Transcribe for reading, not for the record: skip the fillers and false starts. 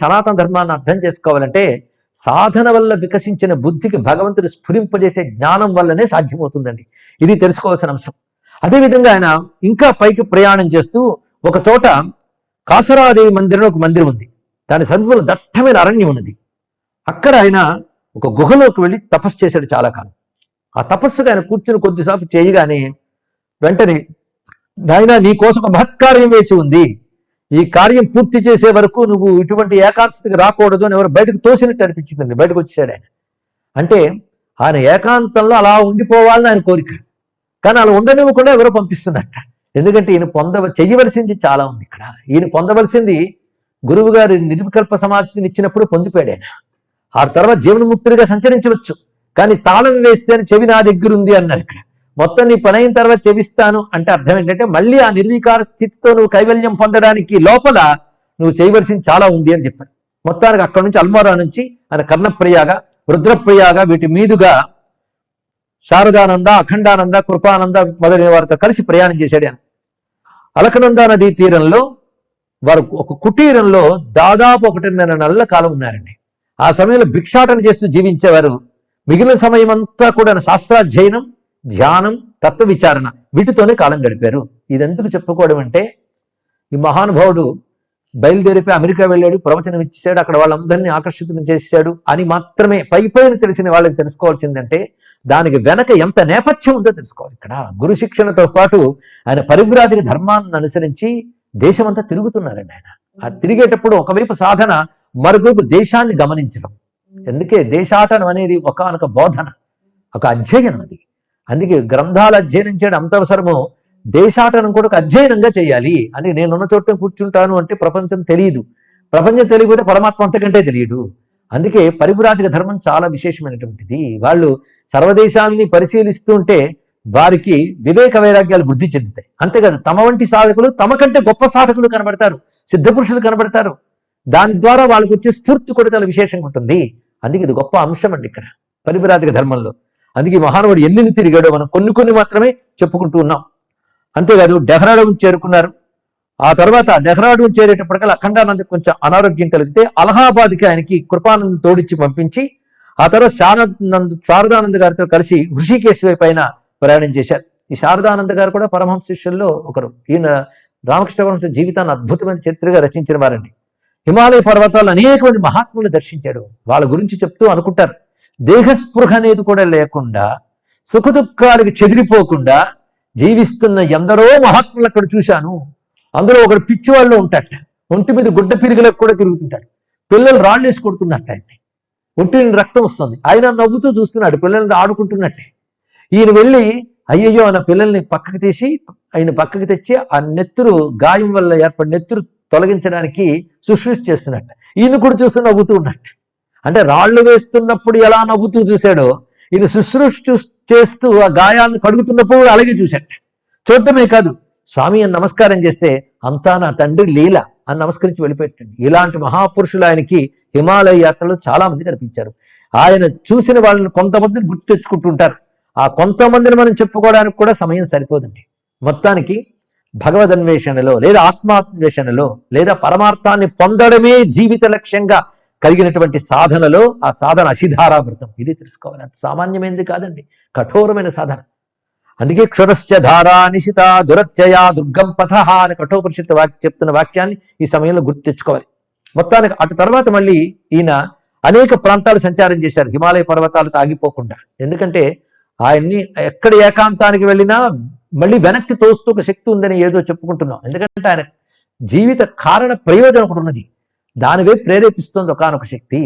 సనాతన ధర్మాన్ని అర్థం చేసుకోవాలంటే సాధన వల్ల వికసించిన బుద్ధికి భగవంతుడు స్ఫురింపజేసే జ్ఞానం వల్లనే సాధ్యమవుతుందండి. ఇది తెలుసుకోవాల్సిన అంశం. అదేవిధంగా ఆయన ఇంకా పైకి ప్రయాణం చేస్తూ ఒక చోట కాసరాదేవి మందిరం ఒక మందిరం ఉంది. దాని సమీపంలో దట్టమైన అరణ్యం ఉన్నది. అక్కడ ఆయన ఒక గుహలోకి వెళ్ళి తపస్సు చేశాడు చాలా కాలం. ఆ తపస్సుగా ఆయన కూర్చుని కొద్దిసేపు చేయగానే వెంటనే నాయనా నీ కోసం ఒక మహత్కార్యం వేచి ఉంది, ఈ కార్యం పూర్తి చేసే వరకు నువ్వు ఇటువంటి ఏకాంతస్థితికి రాకూడదు అని ఎవరు బయటకు తోసినట్టు అనిపించిందండి. బయటకు వచ్చాడు ఆయన. అంటే ఆయన ఏకాంతంలో అలా ఉండిపోవాలని ఆయన కోరిక, కానీ అలా ఉండనివ్వకుండా ఎవరో పంపిస్తున్నట్ట. ఎందుకంటే ఈయన చెయ్యవలసింది చాలా ఉంది. ఇక్కడ ఈయన పొందవలసింది గురువు గారి నిర్వికల్ప సమాధిని ఇచ్చినప్పుడు పొందిపోయాడు ఆయన. ఆ తర్వాత జీవన్ముక్తుడిగా సంచరించవచ్చు, కానీ తాళం వేస్తే అని చెవి నా దగ్గర ఉంది అన్నారు. ఇక్కడ మొత్తం నీ పని అయిన తర్వాత చెవిస్తాను అంటే అర్థం ఏంటంటే మళ్ళీ ఆ నిర్వికార స్థితితో నువ్వు కైవల్యం పొందడానికి లోపల నువ్వు చేయవలసింది చాలా ఉంది అని చెప్పారు. మొత్తానికి అక్కడి నుంచి అల్మోరా నుంచి ఆయన కర్ణప్రయాగ, రుద్రప్రయాగ వీటి మీదుగా శారదానంద, అఖండానంద, కృపానంద మొదలైన వారితో కలిసి ప్రయాణం చేశాడు ఆయన. అలకనంద నదీ తీరంలో వారు ఒక కుటీరంలో దాదాపు 1.5 నెలల కాలం ఉన్నారండి. ఆ సమయంలో భిక్షాటన చేస్తూ జీవించేవారు. మిగిలిన సమయం అంతా కూడా శాస్త్రాధ్యయనం, ధ్యానం, తత్వ విచారణ వీటితోనే కాలం గడిపారు. ఇదెందుకు చెప్పుకోవడం అంటే ఈ మహానుభావుడు బయలుదేరిపోయి అమెరికా వెళ్ళాడు, ప్రవచనం ఇచ్చాడు, అక్కడ వాళ్ళందరినీ ఆకర్షితులను చేశాడు అని మాత్రమే పైపైన తెలిసిన వాళ్ళకి తెలుసుకోవాల్సిందంటే దానికి వెనక ఎంత నేపథ్యం ఉందో తెలుసుకోవాలి. ఇక్కడ గురు శిక్షణతో పాటు ఆయన పరివ్రాజక ధర్మాన్ని అనుసరించి దేశమంతా తిరుగుతున్నారండి. ఆయన ఆ తిరిగేటప్పుడు ఒకవైపు సాధన, మరోవైపు దేశాన్ని గమనించడం. ఎందుకే దేశాటనం అనేది ఒకానొక బోధన, ఒక అధ్యయనం. అది అందుకే గ్రంథాలు అధ్యయనం చేయడం అంత అవసరమో దేశాటనం కూడా ఒక అధ్యయనంగా చేయాలి. అది నేనున్న చోట కూర్చుంటాను అంటే ప్రపంచం తెలియదు, ప్రపంచం తెలియకపోతే పరమాత్మ అంతకంటే తెలియదు. అందుకే పరివ్రాజక ధర్మం చాలా విశేషమైనటువంటిది. వాళ్ళు సర్వదేశాలని పరిశీలిస్తూ ఉంటే వారికి వివేక వైరాగ్యాలు వృద్ధి చెందుతాయి. అంతేకాదు తమ వంటి సాధకులు, తమ కంటే గొప్ప సాధకులు కనబడతారు, సిద్ధపురుషులు కనబడతారు. దాని ద్వారా వాళ్ళకి వచ్చే స్ఫూర్తి కూడా చాలా విశేషంగా ఉంటుంది. అందుకే ఇది గొప్ప అంశం అండి ఇక్కడ పరివ్రాజక ధర్మంలో. అందుకే మహానుభావుడు ఎన్ని తిరిగాడో మనం కొన్ని మాత్రమే చెప్పుకుంటూ ఉన్నాం. అంతేకాదు డెహ్రాడూన్ చేరుకున్నారు. ఆ తర్వాత డెహ్రాడూన్ చేరేటప్పటికల్లా అఖండానంద కొంచెం అనారోగ్యం కలిగితే అలహాబాద్కి ఆయనకి కృపానంద్ తోడిచ్చి పంపించి ఆ తర్వాత శారదానంద గారితో కలిసి హృషికేశ్ పైన ప్రయాణం చేశారు. ఈ శారదానంద గారు కూడా పరమహంస శిష్యుల్లో ఒకరు. ఈయన రామకృష్ణ పరమహంస జీవితాన్ని అద్భుతమైన చరిత్రగా రచించిన వారండి. హిమాలయ పర్వతాలు అనేక మంది మహాత్ములు దర్శించాడు. వాళ్ళ గురించి చెప్తూ అనుకుంటారు, దేహస్పృహ అనేది కూడా లేకుండా సుఖదుఖాలకి చెదిరిపోకుండా జీవిస్తున్న ఎందరో మహాత్ములు అక్కడ చూశాను. అందులో ఒకడు పిచ్చివాళ్ళు ఉంటాట, ఒంటి మీద గుడ్డ పిరిగలకు కూడా తిరుగుతుంటాడు. పిల్లలు రాళ్ళు వేసి కొడుతున్నట్ట, ఆయన్ని ఒంటి రక్తం వస్తుంది, ఆయన నవ్వుతూ చూస్తున్నాడు పిల్లల్ని ఆడుకుంటున్నట్టే. ఈయన వెళ్ళి అయ్యయ్యో ఆయన పిల్లల్ని పక్కకి తీసి ఆయన పక్కకి తెచ్చి ఆ నెత్తురు గాయం వల్ల ఏర్పడిన నెత్తురు తొలగించడానికి శుశ్రూష చేస్తున్నట్ట. ఈయన కూడా చూస్తూ నవ్వుతూ ఉన్నట్ట. అంటే రాళ్లు వేస్తున్నప్పుడు ఎలా నవ్వుతూ చూశాడో ఈయన శుశ్రూష చేస్తూ ఆ గాయాన్ని కడుగుతున్నప్పుడు అలాగే చూశాట. చూడటమే కాదు, స్వామి అని నమస్కారం చేస్తే అంతా నా తండ్రి లీల అని నమస్కరించి వెళ్ళిపెట్టండి. ఇలాంటి మహాపురుషులు ఆయనకి హిమాలయ యాత్రలో చాలా మంది కనిపించారు. ఆయన చూసిన వాళ్ళని కొంతమందిని గుర్తు తెచ్చుకుంటుంటారు. ఆ కొంతమందిని మనం చెప్పుకోవడానికి కూడా సమయం సరిపోదండి. మొత్తానికి భగవదన్వేషణలో లేదా ఆత్మాన్వేషణలో లేదా పరమార్థాన్ని పొందడమే జీవిత లక్ష్యంగా కలిగినటువంటి సాధనలో ఆ సాధన అసిధారావృతం. ఇది తెలుసుకోవాలి. అది సామాన్యమైనది కాదండి, కఠోరమైన సాధన. అందుకే క్షురస్య ధారా నిశిత దురత్యయా దుర్గం పథ అని కఠోపనిషత్తు చెప్తున్న వాక్యాన్ని ఈ సమయంలో గుర్తు తెచ్చుకోవాలి. మొత్తానికి అటు తర్వాత మళ్ళీ ఈయన అనేక ప్రాంతాలు సంచారం చేశారు, హిమాలయ పర్వతాలతో ఆగిపోకుండా. ఎందుకంటే ఆయన్ని ఎక్కడ ఏకాంతానికి వెళ్ళినా మళ్ళీ వెనక్కి తోస్తూ ఒక శక్తి ఉందని ఏదో చెప్పుకుంటున్నాం. ఎందుకంటే ఆయన జీవిత కారణ ప్రయోజనం ఒకటి ఉన్నది, దానివే ప్రేరేపిస్తుంది ఒకానొక శక్తి.